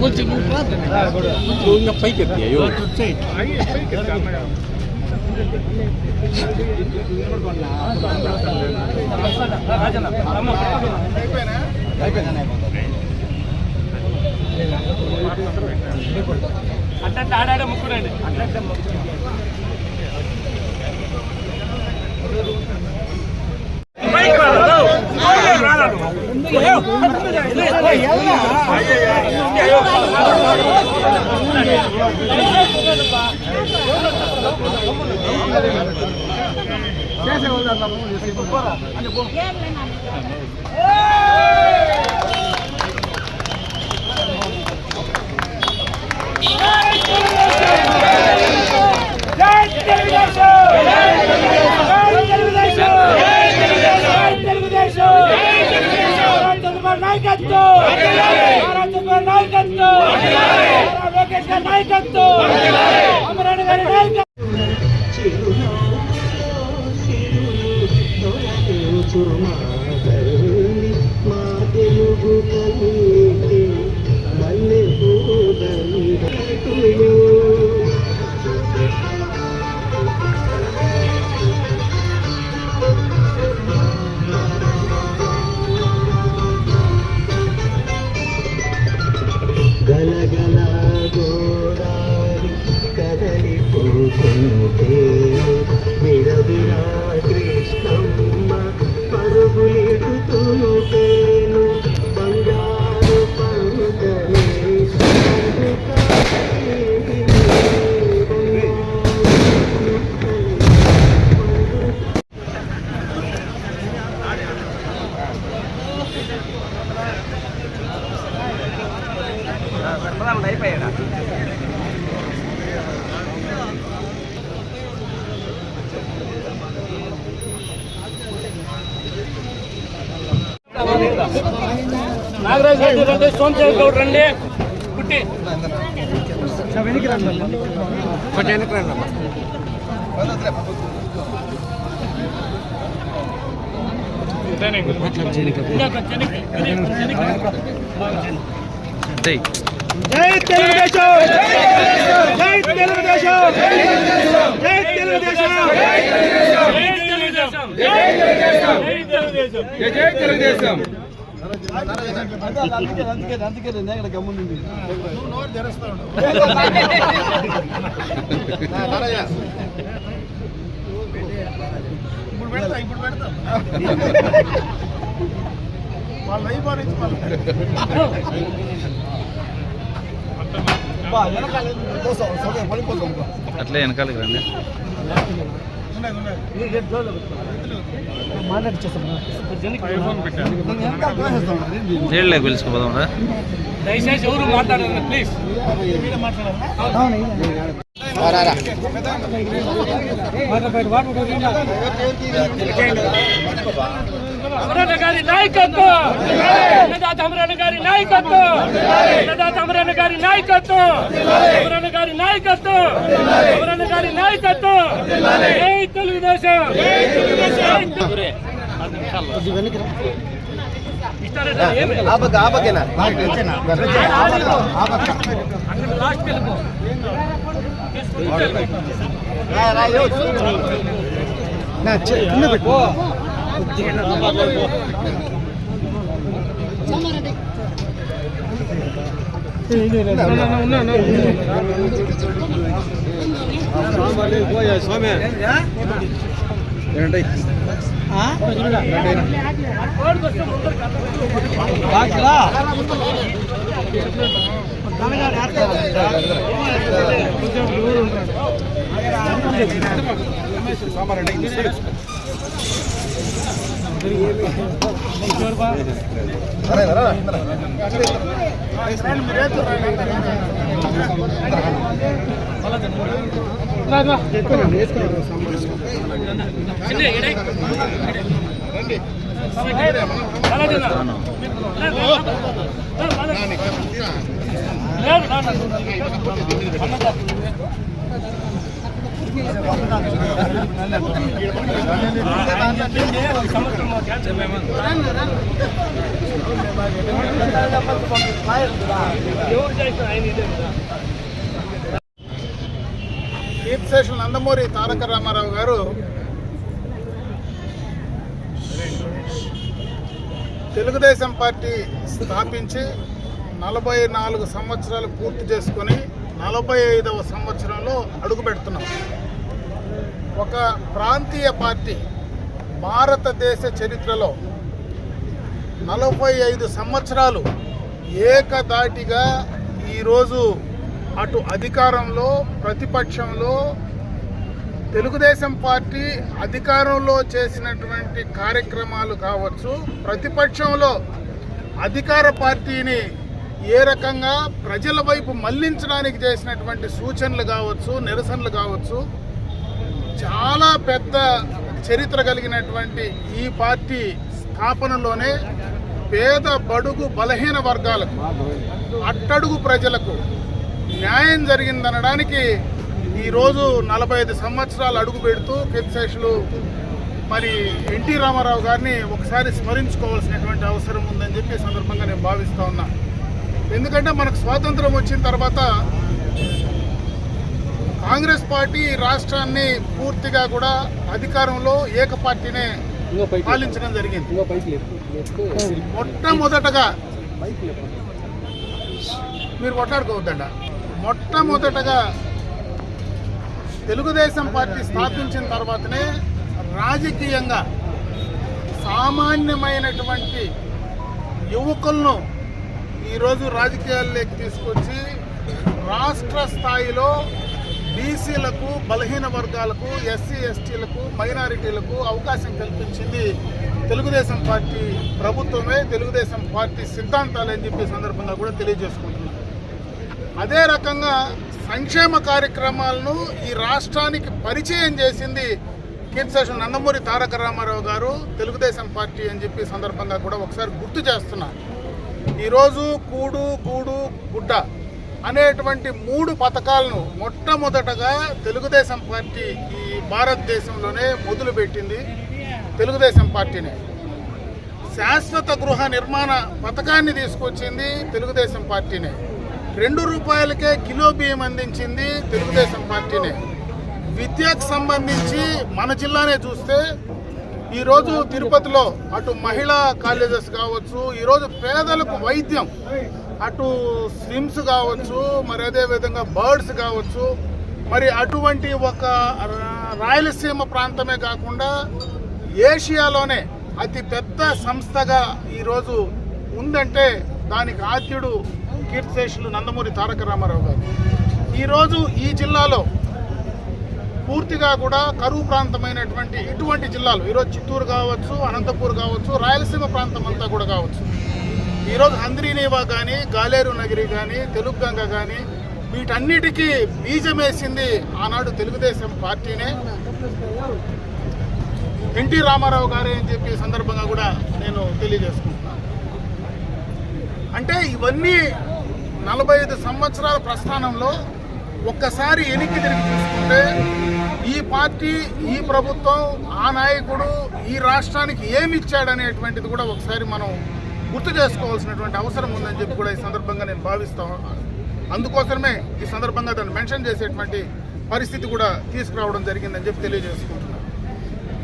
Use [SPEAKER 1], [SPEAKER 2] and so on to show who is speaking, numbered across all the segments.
[SPEAKER 1] కొంచెం పైకి ఎత్తాయో
[SPEAKER 2] అట్లా ఆడాడే ముక్కుడండి అట్లా అయిపోయాడా నాగరాజ్ రెడ్డి రండి, సోమశేఖర్ గౌడ్ రండి, పుట్టి వెనక్కి రండి, కొంచెం వెనక్కి రండి. జై తెలుగుదేశం, జై తెలుగుదేశం, జై తెలుగుదేశం, జై తెలుగుదేశం, జై తెలుగుదేశం, జై తెలుగుదేశం. అందుకే నేను గమ్ముంది ఇప్పుడు పెడతా వాళ్ళు అయిపోయింది
[SPEAKER 1] అట్లే వెనకాలకి రండి. జైల్లోకి పిలుచుకుపోదాం.
[SPEAKER 2] దయచేసి ఎవరు మాట్లాడారు ప్లీజ్. అమరన్న గారి నాయకత్వం, అన్నదాత అమరన్న గారి నాయకత్వం, అన్నదాత అమరన్న గారి నాయకత్వం, అమరన్న గారి నాయకత్వం, అమరన్న గారి నాయకత్వం. జై తెలుగుదేశం. లాస్ట్ వెళ్ళిపో.
[SPEAKER 1] స్వామి
[SPEAKER 3] కీర్తిశేషులు నందమూరి తారక రామారావు గారు తెలుగుదేశం పార్టీ స్థాపించి 44 సంవత్సరాలు పూర్తి చేసుకొని 45వ సంవత్సరంలో అడుగుపెడుతున్నాం. ఒక ప్రాంతీయ పార్టీ భారతదేశ చరిత్రలో 45 సంవత్సరాలు ఏకదాటిగా ఈరోజు అటు అధికారంలో ప్రతిపక్షంలో తెలుగుదేశం పార్టీ అధికారంలో చేసినటువంటి కార్యక్రమాలు కావచ్చు, ప్రతిపక్షంలో అధికార పార్టీని ఏ రకంగా ప్రజల వైపు మళ్లించడానికి చేసినటువంటి సూచనలు కావచ్చు, నిరసనలు కావచ్చు, చాలా పెద్ద చరిత్ర కలిగినటువంటి ఈ పార్టీ స్థాపనలోనే పేద బడుగు బలహీన వర్గాలకు, అట్టడుగు ప్రజలకు న్యాయం జరిగిందనడానికి ఈరోజు 45 సంవత్సరాలు అడుగు పెడుతూ కీర్తిశేషులు మరి ఎన్టీ రామారావు గారిని ఒకసారి స్మరించుకోవాల్సినటువంటి అవసరం ఉందని చెప్పి సందర్భంగా నేను భావిస్తూ ఉన్నా. ఎందుకంటే మనకు స్వాతంత్రం వచ్చిన తర్వాత కాంగ్రెస్ పార్టీ రాష్ట్రాన్ని పూర్తిగా కూడా అధికారంలో ఏకపార్టీనే పాలించడం జరిగింది. మొట్టమొదటగా మీరు కొట్లాడుకోవద్దండ. మొట్టమొదటగా తెలుగుదేశం పార్టీ స్థాపించిన తర్వాతనే రాజకీయంగా సామాన్యమైనటువంటి యువకులను ఈరోజు రాజకీయాల్లోకి తీసుకొచ్చి రాష్ట్ర స్థాయిలో బీసీలకు, బలహీన వర్గాలకు, ఎస్సీ ఎస్టీలకు, మైనారిటీలకు అవకాశం కల్పించింది తెలుగుదేశం పార్టీ ప్రభుత్వమే, తెలుగుదేశం పార్టీ సిద్ధాంతాలని చెప్పే సందర్భంగా కూడా తెలియజేసుకుంటున్నాం. అదే రకంగా సంక్షేమ కార్యక్రమాలను ఈ రాష్ట్రానికి పరిచయం చేసింది కీర్తిశేషులు నందమూరి తారక రామారావు గారు, తెలుగుదేశం పార్టీ అని చెప్పి సందర్భంగా కూడా ఒకసారి గుర్తు చేస్తున్నారు. ఈరోజు కూడు, గూడు, గుడ్డ అనేటువంటి 3 పథకాలను మొట్టమొదటగా తెలుగుదేశం పార్టీ ఈ భారతదేశంలోనే మొదలుపెట్టింది తెలుగుదేశం పార్టీనే. శాశ్వత గృహ నిర్మాణ పథకాన్ని తీసుకొచ్చింది తెలుగుదేశం పార్టీనే. 2 రూపాయలకే కిలో బియ్యం అందించింది తెలుగుదేశం పార్టీనే. విద్యకు సంబంధించి మన జిల్లానే చూస్తే ఈరోజు తిరుపతిలో అటు మహిళా కాలేజెస్ కావచ్చు, ఈరోజు పేదలకు వైద్యం, అటు స్విమ్స్ కావచ్చు, మరి అదేవిధంగా బర్డ్స్ కావచ్చు, మరి అటువంటి ఒక రాయలసీమ ప్రాంతమే కాకుండా ఏషియాలోనే అతి పెద్ద సంస్థగా ఈరోజు ఉందంటే దానికి ఆద్యుడు కీర్తిశేషులు నందమూరి తారక రామారావు గారు. ఈరోజు ఈ జిల్లాలో పూర్తిగా కూడా కరువు ప్రాంతమైనటువంటి ఇటువంటి జిల్లాలు, ఈరోజు చిత్తూరు కావచ్చు, అనంతపూర్ కావచ్చు, రాయలసీమ ప్రాంతం అంతా కూడా కావచ్చు, ఈరోజు హంద్రీనేవా కానీ, గాలేరు నగిరి కానీ, తెలుగుగంగ కానీ, వీటన్నిటికీ బీజమేసింది ఆనాడు తెలుగుదేశం పార్టీనే, ఎన్టీ రామారావు గారే అని చెప్పి సందర్భంగా కూడా నేను తెలియజేసుకుంటున్నాను. అంటే ఇవన్నీ 45 సంవత్సరాల ప్రస్థానంలో ఒక్కసారి వెనక్కి తిరిగి చూసుకుంటే ఈ పార్టీ, ఈ ప్రభుత్వం, ఆ నాయకుడు ఈ రాష్ట్రానికి ఏమి ఇచ్చాడనేటువంటిది కూడా ఒకసారి మనం గుర్తు చేసుకోవాల్సినటువంటి అవసరం ఉందని చెప్పి కూడా ఈ సందర్భంగా నేను భావిస్తాను. అందుకోసమే ఈ సందర్భంగా దాన్ని మెన్షన్ చేసేటువంటి పరిస్థితి కూడా తీసుకురావడం జరిగిందని చెప్పి తెలియజేసుకుంటున్నాను.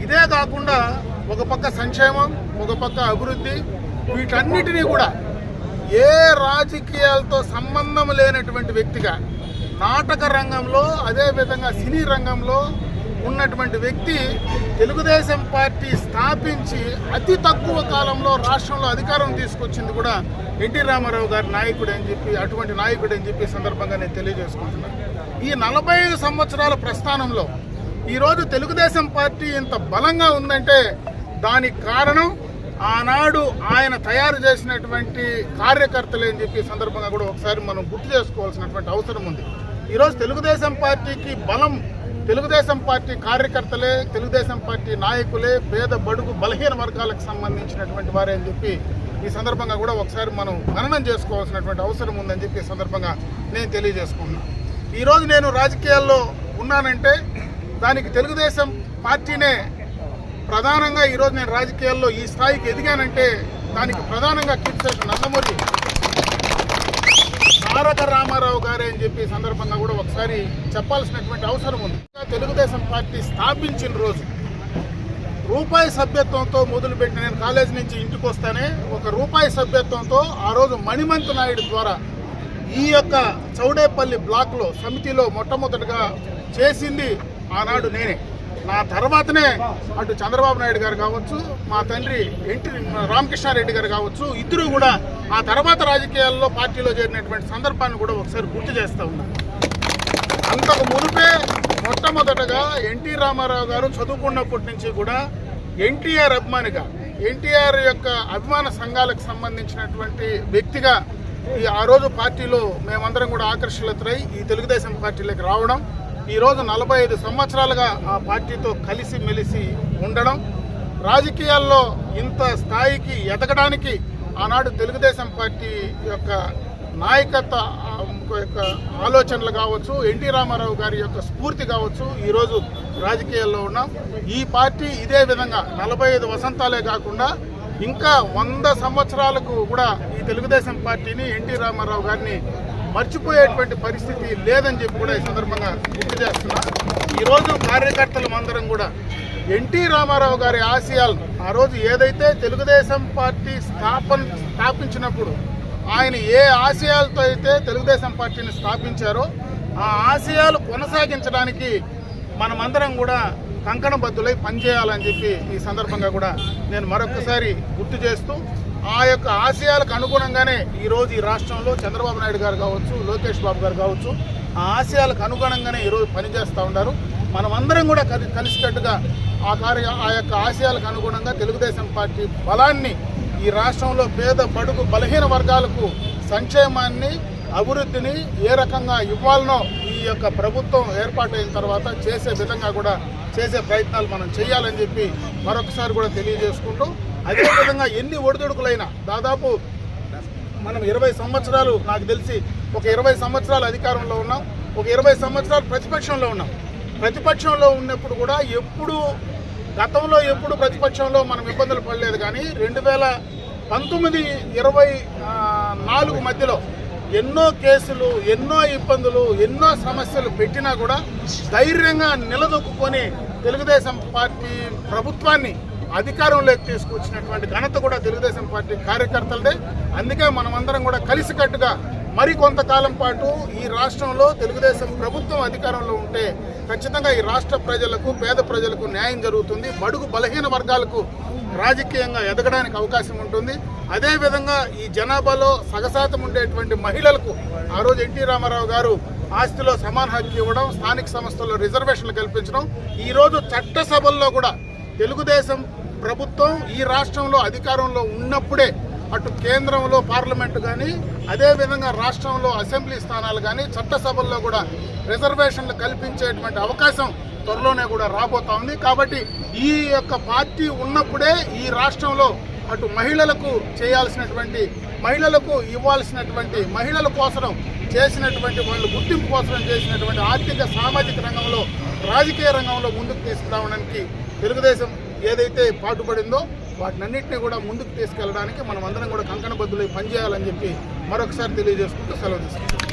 [SPEAKER 3] ఇదే కాకుండా ఒక పక్క సంక్షేమం, ఒక పక్క అభివృద్ధి, వీటన్నిటినీ కూడా ఏ రాజకీయాలతో సంబంధం లేనటువంటి వ్యక్తిగా నాటక రంగంలో, అదేవిధంగా సినీ రంగంలో ఉన్నటువంటి వ్యక్తి తెలుగుదేశం పార్టీ స్థాపించి అతి తక్కువ కాలంలో రాష్ట్రంలో అధికారం తీసుకొచ్చింది కూడా ఎన్టీ రామారావు గారి నాయకుడు అని చెప్పి, అటువంటి నాయకుడు అని చెప్పి సందర్భంగా నేను తెలియజేసుకుంటున్నాను. ఈ 45 సంవత్సరాల ప్రస్థానంలో ఈరోజు తెలుగుదేశం పార్టీ ఇంత బలంగా ఉందంటే దానికి కారణం ఆనాడు ఆయన తయారు చేసినటువంటి కార్యకర్తలే అని చెప్పి సందర్భంగా కూడా ఒకసారి మనం గుర్తు చేసుకోవాల్సినటువంటి అవసరం ఉంది. ఈరోజు తెలుగుదేశం పార్టీకి బలం తెలుగుదేశం పార్టీ కార్యకర్తలే, తెలుగుదేశం పార్టీ నాయకులే, పేద బడుగు బలహీన వర్గాలకు సంబంధించినటువంటి వారే అని చెప్పి ఈ సందర్భంగా కూడా ఒకసారి మనం మననం చేసుకోవాల్సినటువంటి అవసరం ఉందని చెప్పి ఈ సందర్భంగా నేను తెలియజేసుకున్నాను. ఈరోజు నేను రాజకీయాల్లో ఉన్నానంటే దానికి తెలుగుదేశం పార్టీనే ప్రధానంగా. ఈరోజు నేను రాజకీయాల్లో ఈ స్థాయికి ఎదిగానంటే దానికి ప్రధానంగా కీర్తిశేషు నందమూరి తారక రామారావు గారే అని చెప్పి సందర్భంగా కూడా ఒకసారి చెప్పాల్సినటువంటి అవసరం ఉంది. తెలుగుదేశం పార్టీ స్థాపించిన రోజు రూపాయి సభ్యత్వంతో మొదలుపెట్టిన, నేను కాలేజీ నుంచి ఇంటికి వస్తానే రూపాయి సభ్యత్వంతో ఆ రోజు మణిమంతు నాయుడు ద్వారా ఈ యొక్క చౌడేపల్లి బ్లాక్లో సమితిలో మొట్టమొదటిగా చేసింది ఆనాడు నేనే. నా తర్వాతనే అటు చంద్రబాబు నాయుడు గారు కావచ్చు, మా తండ్రి రామకృష్ణారెడ్డి గారు కావచ్చు, ఇద్దరు కూడా ఆ తర్వాత రాజకీయాల్లో పార్టీలో చేరినటువంటి సందర్భాన్ని కూడా ఒకసారి గుర్తు చేస్తూ ఉన్నారు. అంతకు మునిపే మొట్టమొదటగా ఎన్టీ రామారావు గారు చదువుకున్నప్పటి నుంచి కూడా ఎన్టీఆర్ అభిమానిగా, ఎన్టీఆర్ యొక్క అభిమాన సంఘాలకు సంబంధించినటువంటి వ్యక్తిగా ఆ రోజు పార్టీలో మేమందరం కూడా ఆకర్షితులై ఈ తెలుగుదేశం పార్టీలోకి రావడం, ఈరోజు 45 సంవత్సరాలుగా ఆ పార్టీతో కలిసి మెలిసి ఉండడం, రాజకీయాల్లో ఇంత స్థాయికి ఎదగడానికి ఆనాడు తెలుగుదేశం పార్టీ యొక్క నాయకత్వ యొక్క ఆలోచనలు కావచ్చు, ఎన్టీ రామారావు గారి యొక్క స్ఫూర్తి కావచ్చు, ఈరోజు రాజకీయాల్లో ఉన్నాం. ఈ పార్టీ ఇదే విధంగా 45 వసంతాలే కాకుండా ఇంకా 100 సంవత్సరాలకు కూడా ఈ తెలుగుదేశం పార్టీని, ఎన్టీ రామారావు గారిని మర్చిపోయేటువంటి పరిస్థితి లేదని చెప్పి కూడా ఈ సందర్భంగా గుర్తు చేస్తున్నా. ఈరోజు కార్యకర్తలు అందరం కూడా ఎన్టీ రామారావు గారి ఆశయాలను, ఆ రోజు ఏదైతే తెలుగుదేశం పార్టీ స్థాపించినప్పుడు ఆయన ఏ ఆశయాలతో అయితే తెలుగుదేశం పార్టీని స్థాపించారో ఆ ఆశయాలు కొనసాగించడానికి మనమందరం కూడా కంకణబద్దులై పనిచేయాలని చెప్పి ఈ సందర్భంగా కూడా నేను మరొకసారి గుర్తు చేస్తూ, ఆ యొక్క ఆశయాలకు అనుగుణంగానే ఈరోజు ఈ రాష్ట్రంలో చంద్రబాబు నాయుడు గారు కావచ్చు, లోకేష్ బాబు గారు కావచ్చు, ఆ ఆశయాలకు అనుగుణంగానే ఈరోజు పనిచేస్తూ ఉన్నారు. మనమందరం కూడా కలిసికట్టుగా ఆ యొక్క ఆశయాలకు అనుగుణంగా తెలుగుదేశం పార్టీ బలాన్ని ఈ రాష్ట్రంలో పేద బడుగు బలహీన వర్గాలకు సంక్షేమాన్ని, అభివృద్ధిని ఏ రకంగా ఇవ్వాలనో ఈ యొక్క ప్రభుత్వం ఏర్పాటైన తర్వాత చేసే విధంగా కూడా చేసే ప్రయత్నాలు మనం చేయాలని చెప్పి మరొకసారి కూడా తెలియజేసుకుంటూ, అదేవిధంగా ఎన్ని ఒడిదుడుకులైనా దాదాపు మనం 20 సంవత్సరాలు, నాకు తెలిసి ఒక 20 సంవత్సరాలు అధికారంలో ఉన్నాం, ఒక 20 సంవత్సరాలు ప్రతిపక్షంలో ఉన్నాం. ప్రతిపక్షంలో ఉన్నప్పుడు కూడా గతంలో ఎప్పుడు ప్రతిపక్షంలో మనం ఇబ్బందులు పడలేదు. కానీ 2019, 24 మధ్యలో ఎన్నో కేసులు, ఎన్నో ఇబ్బందులు, ఎన్నో సమస్యలు పెట్టినా కూడా ధైర్యంగా నిలదొక్కుని తెలుగుదేశం పార్టీ ప్రభుత్వాన్ని అధికారంలోకి తీసుకొచ్చినటువంటి ఘనత కూడా తెలుగుదేశం పార్టీ కార్యకర్తలదే. అందుకే మనమందరం కూడా కలిసికట్టుగా మరి కొంతకాలం పాటు ఈ రాష్ట్రంలో తెలుగుదేశం ప్రభుత్వం అధికారంలో ఉంటే ఖచ్చితంగా ఈ రాష్ట్ర ప్రజలకు, పేద ప్రజలకు న్యాయం జరుగుతుంది, బడుగు బలహీన వర్గాలకు రాజకీయంగా ఎదగడానికి అవకాశం ఉంటుంది. అదేవిధంగా ఈ జనాభాలో సగశాతం ఉండేటువంటి మహిళలకు ఆ రోజు ఎన్టీ రామారావు గారు ఆస్తిలో సమాన హక్కు ఇవ్వడం, స్థానిక సంస్థల్లో రిజర్వేషన్లు కల్పించడం, ఈరోజు చట్టసభల్లో కూడా తెలుగుదేశం ప్రభుత్వం ఈ రాష్ట్రంలో అధికారంలో ఉన్నప్పుడే అటు కేంద్రంలో పార్లమెంటు కానీ, అదేవిధంగా రాష్ట్రంలో అసెంబ్లీ స్థానాలు కానీ, చట్టసభల్లో కూడా రిజర్వేషన్లు కల్పించేటువంటి అవకాశం త్వరలోనే కూడా రాబోతా ఉంది. కాబట్టి ఈ యొక్క పార్టీ ఉన్నప్పుడే ఈ రాష్ట్రంలో అటు మహిళలకు చేయాల్సినటువంటి, మహిళలకు ఇవ్వాల్సినటువంటి, మహిళల కోసం చేసినటువంటి, వాళ్ళు గుర్తింపు కోసం చేసినటువంటి ఆర్థిక సామాజిక రంగంలో, రాజకీయ రంగంలో ముందుకు తీసుకురావడానికి తెలుగుదేశం ఏదైతే పాటుపడిందో వాటినన్నింటినీ కూడా ముందుకు తీసుకెళ్ళడానికి మనం అందరం కూడా కంకణబద్దులై పనిచేయాలని చెప్పి మరొకసారి తెలియజేసుకుంటూ సెలవు తీసుకుంటాం.